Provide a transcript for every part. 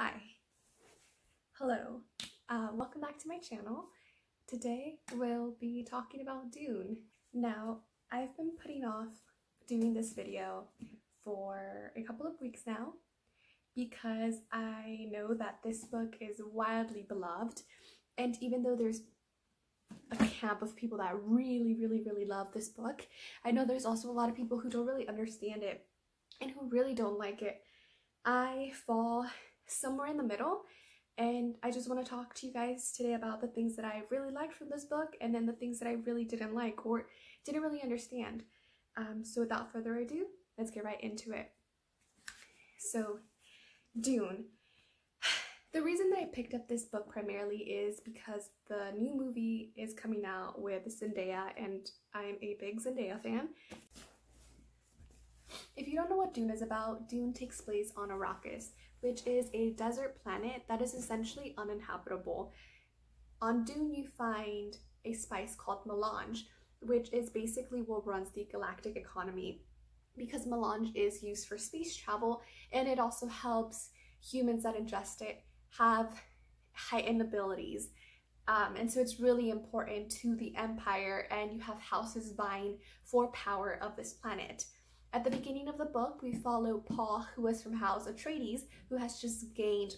Hi. Hello. Welcome back to my channel. Today we'll be talking about Dune. Now, I've been putting off doing this video for a couple of weeks now because I know that this book is wildly beloved, and even though there's a camp of people that really love this book, I know there's also a lot of people who don't really understand it and who really don't like it. I fall somewhere in the middle, and I just want to talk to you guys today about the things that I really liked from this book and then the things that I really didn't like or didn't really understand. So without further ado, let's get right into it. So, Dune. The reason that I picked up this book primarily is because the new movie is coming out with Zendaya, and I'm a big Zendaya fan. If you don't know what Dune is about, Dune takes place on Arrakis, which is a desert planet that is essentially uninhabitable. On Dune, you find a spice called melange, which is basically what runs the galactic economy, because melange is used for space travel, and it also helps humans that ingest it have heightened abilities. And so it's really important to the Empire, and you have houses vying for power of this planet. At the beginning of the book, we follow Paul, who is from House Atreides, who has just gained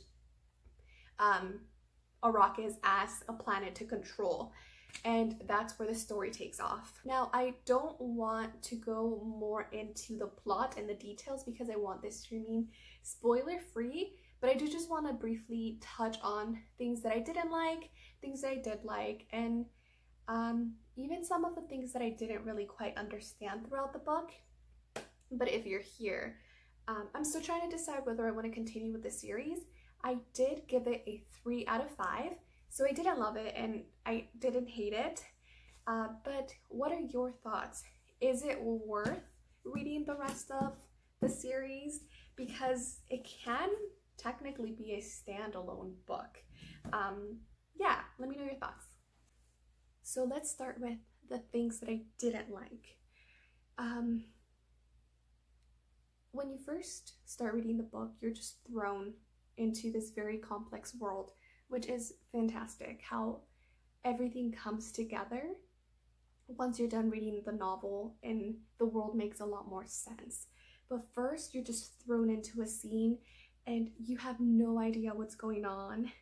Arrakis as a planet to control. And that's where the story takes off. Now, I don't want to go more into the plot and the details because I want this to remain spoiler-free, but I do just want to briefly touch on things that I didn't like, things that I did like, and even some of the things that I didn't really quite understand throughout the book. But if you're here, I'm still trying to decide whether I want to continue with the series. I did give it a 3 out of 5, so I didn't love it and I didn't hate it. But what are your thoughts? Is it worth reading the rest of the series? Because it can technically be a standalone book. Yeah, let me know your thoughts. So let's start with the things that I didn't like. When you first start reading the book, you're just thrown into this very complex world, which is fantastic, how everything comes together once you're done reading the novel and the world makes a lot more sense. But first, you're just thrown into a scene and you have no idea what's going on.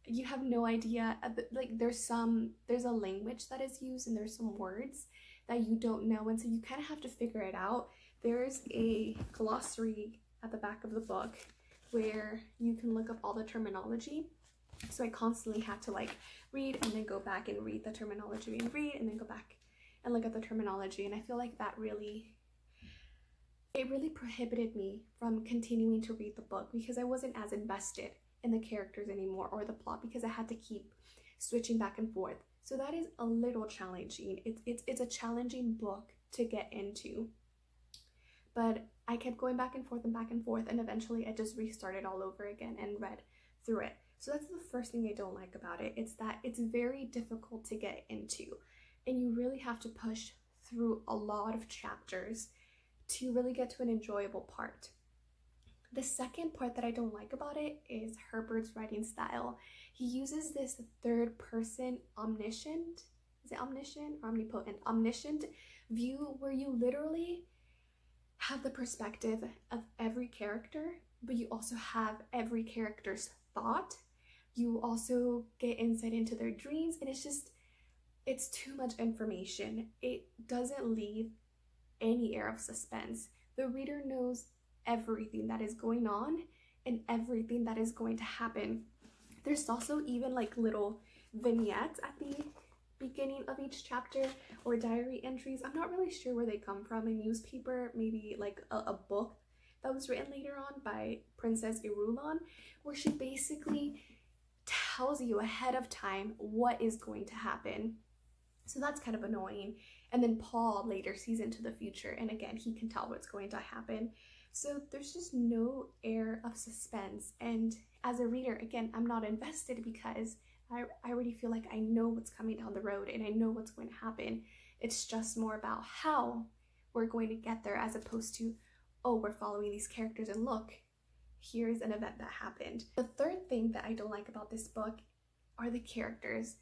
You have no idea, like there's a language that is used and there's some words that you don't know, and so you kind of have to figure it out. There's a glossary at the back of the book where you can look up all the terminology. So I constantly had to like read and then go back and read the terminology and read and then go back and look at the terminology. And I feel like that really prohibited me from continuing to read the book because I wasn't as invested in the characters anymore or the plot because I had to keep switching back and forth. So that is a little challenging. It's a challenging book to get into. But I kept going back and forth, and eventually I just restarted all over again and read through it. So that's the first thing I don't like about it. It's that it's very difficult to get into, and you really have to push through a lot of chapters to really get to an enjoyable part. The second part that I don't like about it is Herbert's writing style. He uses this third person omniscient view where you literally have the perspective of every character, but you also have every character's thought. You also get insight into their dreams, and it's too much information. It doesn't leave any air of suspense. The reader knows everything that is going on and everything that is going to happen. There's also even like little vignettes at the beginning of each chapter or diary entries. I'm not really sure where they come from, a newspaper, maybe like a book that was written later on by Princess Irulan, where she basically tells you ahead of time what is going to happen. So that's kind of annoying. And then Paul later sees into the future, and again, he can tell what's going to happen. So there's just no air of suspense. And as a reader, again, I'm not invested because I already feel like I know what's coming down the road and I know what's going to happen. It's just more about how we're going to get there as opposed to, oh, we're following these characters and look, here's an event that happened. The third thing that I don't like about this book are the characters.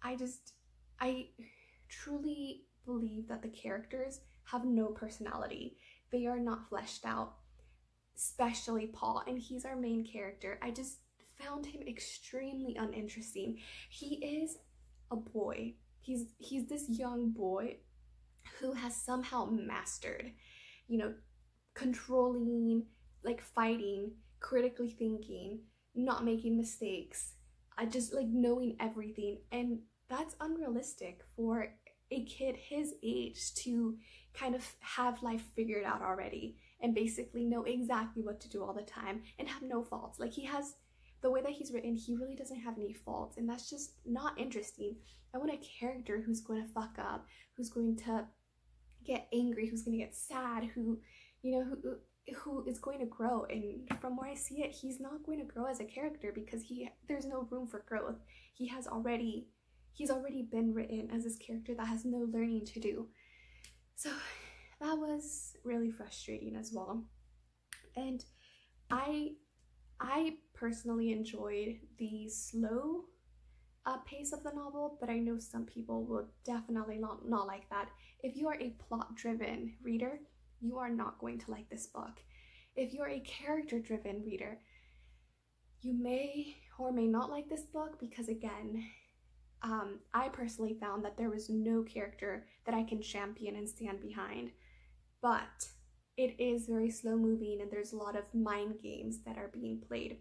I truly believe that the characters have no personality. They are not fleshed out, especially Paul, and he's our main character. I just found him extremely uninteresting. He is a boy. He's this young boy who has somehow mastered, you know, controlling, like fighting, critically thinking, not making mistakes, just like knowing everything. And that's unrealistic for a kid his age to kind of have life figured out already and basically know exactly what to do all the time and have no faults. Like, he has, the way that he's written, he really doesn't have any faults, and that's just not interesting. I want a character who's going to fuck up, who's going to get angry, who's going to get sad, who, you know, who is going to grow. And from where I see it, he's not going to grow as a character because there's no room for growth. He's already been written as this character that has no learning to do. So that was really frustrating as well. And I personally enjoyed the slow pace of the novel, but I know some people will definitely not like that. If you are a plot-driven reader, you are not going to like this book. If you're a character-driven reader, you may or may not like this book because, again, I personally found that there was no character that I can champion and stand behind, but it is very slow moving and there's a lot of mind games that are being played.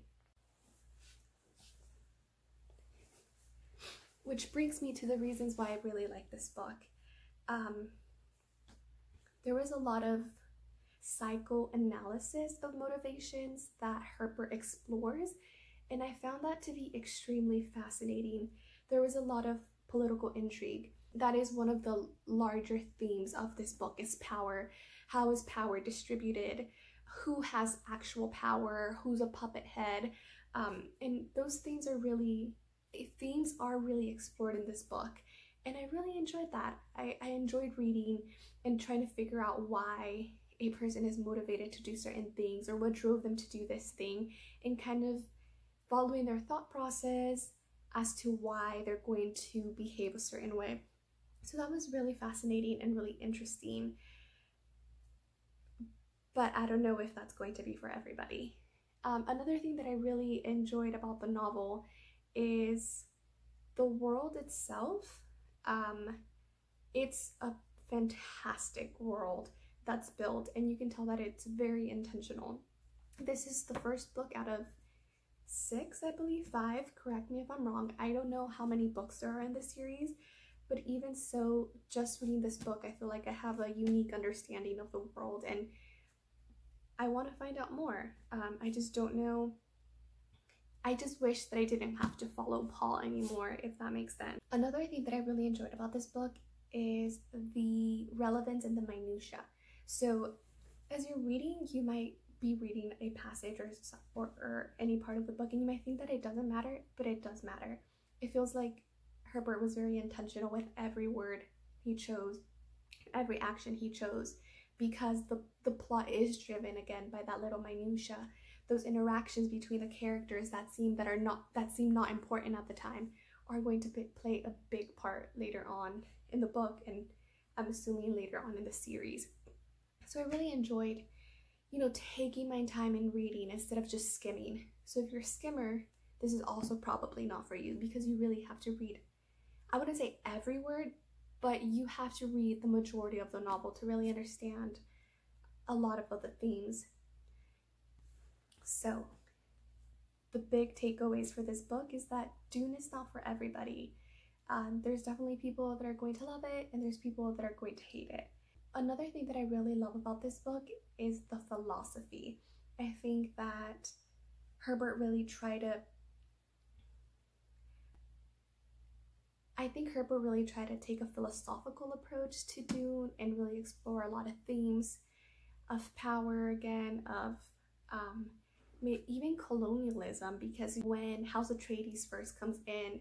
Which brings me to the reasons why I really like this book. There was a lot of psychoanalysis of motivations that Herbert explores, and I found that to be extremely fascinating. There was a lot of political intrigue. That is one of the larger themes of this book, is power. How is power distributed? Who has actual power? Who's a puppet head? And those themes are really explored in this book. And I really enjoyed that. I enjoyed reading and trying to figure out why a person is motivated to do certain things or what drove them to do this thing, and kind of following their thought process as to why they're going to behave a certain way. So that was really fascinating and really interesting. But I don't know if that's going to be for everybody. Another thing that I really enjoyed about the novel is the world itself. It's a fantastic world that's built, and you can tell that it's very intentional. This is the first book out of 6, I believe, 5, correct me if I'm wrong. I don't know how many books there are in this series, but even so, just reading this book, I feel like I have a unique understanding of the world, and I want to find out more. I just don't know. I just wish that I didn't have to follow Paul anymore, if that makes sense. Another thing that I really enjoyed about this book is the relevance and the minutia. So as you're reading, you might be reading a passage or any part of the book, and you might think that it doesn't matter, but it does matter. It feels like Herbert was very intentional with every word he chose, every action he chose, because the plot is driven again by that little minutia, those interactions between the characters that seem not important at the time are going to play a big part later on in the book, and I'm assuming later on in the series. So I really enjoyed, taking my time in reading instead of just skimming. So if you're a skimmer, this is also probably not for you, because you really have to read, I wouldn't say every word, but you have to read the majority of the novel to really understand a lot of other themes. So the big takeaways for this book is that Dune is not for everybody. There's definitely people that are going to love it, and there's people that are going to hate it. Another thing that I really love about this book is the philosophy. I think that Herbert really tried to take a philosophical approach to Dune and really explore a lot of themes of power again, of even colonialism, because when House Atreides first comes in,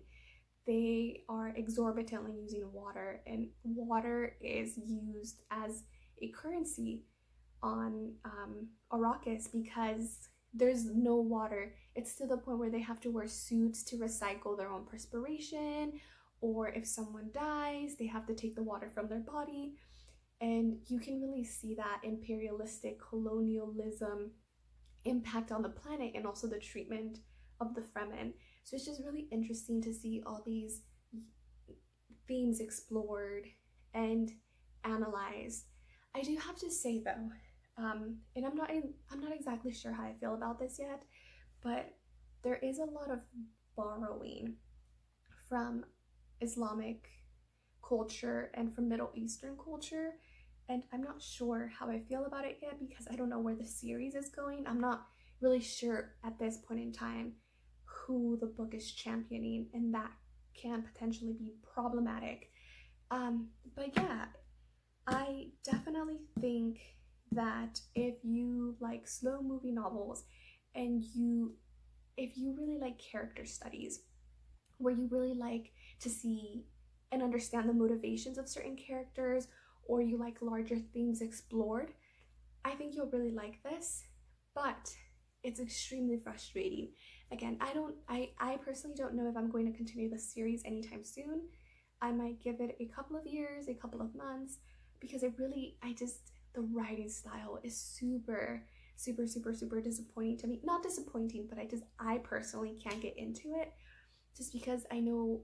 they are exorbitantly using water, and water is used as a currency on Arrakis because there's no water. It's to the point where they have to wear suits to recycle their own perspiration, or if someone dies, they have to take the water from their body. And you can really see that imperialistic colonialism impact on the planet and also the treatment of the Fremen. So it's just really interesting to see all these themes explored and analyzed. I do have to say though, and I'm not exactly sure how I feel about this yet, but there is a lot of borrowing from Islamic culture and from Middle Eastern culture, and I'm not sure how I feel about it yet because I don't know where the series is going. I'm not really sure at this point in time who the book is championing, and that can potentially be problematic. But yeah, I definitely think that if you like slow moving novels and if you really like character studies, where you really like to see and understand the motivations of certain characters, or you like larger themes explored, I think you'll really like this. But it's extremely frustrating. Again, I personally don't know if I'm going to continue the series anytime soon. I might give it a couple of years, a couple of months, because the writing style is super disappointing to me. Not disappointing, but I personally can't get into it just because I know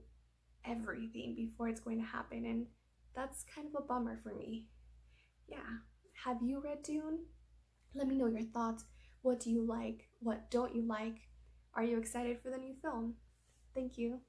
everything before it's going to happen, and that's kind of a bummer for me. Yeah. Have you read Dune? Let me know your thoughts. What do you like? What don't you like? Are you excited for the new film? Thank you.